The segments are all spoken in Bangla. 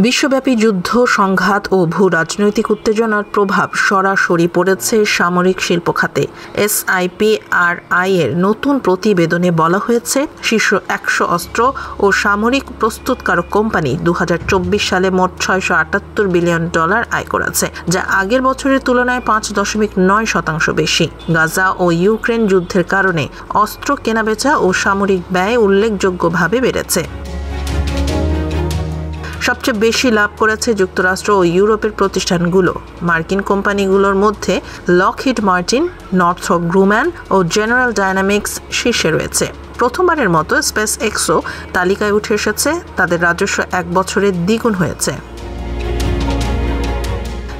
বিশ্বব্যাপী যুদ্ধ, সংঘাত ও ভূ-রাজনৈতিক উত্তেজনার প্রভাব সরাসরি পড়েছে সামরিক শিল্প খাতে। SIPRI এর নতুন প্রতিবেদনে বলা হয়েছে, শীর্ষ 100 অস্ত্র ও সামরিক প্রস্তুতকারক কোম্পানি 2024 সালে মোট $678 বিলিয়ন আয় করেছে, যা আগের বছরের তুলনায় 5.9% বেশি। গাজা ও ইউক্রেন যুদ্ধের কারণে অস্ত্র কেনাবেচা ও সামরিক ব্যয় উল্লেখযোগ্যভাবে বেড়েছে। সবচেয়ে বেশি লাভ করেছে যুক্তরাষ্ট্র ও ইউরোপের প্রতিষ্ঠানগুলো। মার্কিন কোম্পানিগুলোর মধ্যে লকহিড মার্টিন, নর্থ্রপ গ্রুম্যান ও জেনারেল ডায়নামিক্স শীর্ষে রয়েছে। প্রথমবারের মতো স্পেস এক্সও তালিকায় উঠে এসেছে, তাদের রাজস্ব 1 বছরে দ্বিগুণ হয়েছে।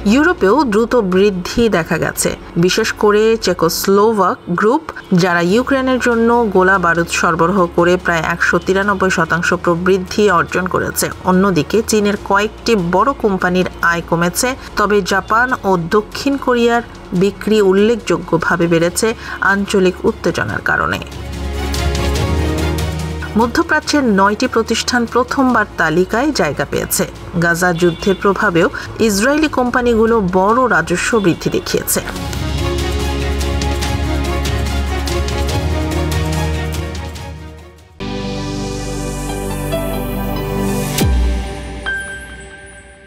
ইউরোপেও দ্রুত বৃদ্ধি দেখা গেছে, বিশেষ করে চেকোস্লোভাক গ্রুপ, যারা ইউক্রেনের জন্য গোলা বারুদ সরবরাহ করে প্রায় 193% প্রবৃদ্ধি অর্জন করেছে। অন্যদিকে চীনের কয়েকটি বড় কোম্পানির আয় কমেছে, তবে জাপান ও দক্ষিণ কোরিয়ার বিক্রি উল্লেখযোগ্যভাবে বেড়েছে আঞ্চলিক উত্তেজনার কারণে। মধ্যপ্রাচ্যের 9টি প্রতিষ্ঠান প্রথমবার তালিকায় জায়গা পেয়েছে। গাজা যুদ্ধের প্রভাবেও ইসরায়েলি কোম্পানিগুলো বড় রাজস্ব বৃদ্ধি দেখিয়েছে।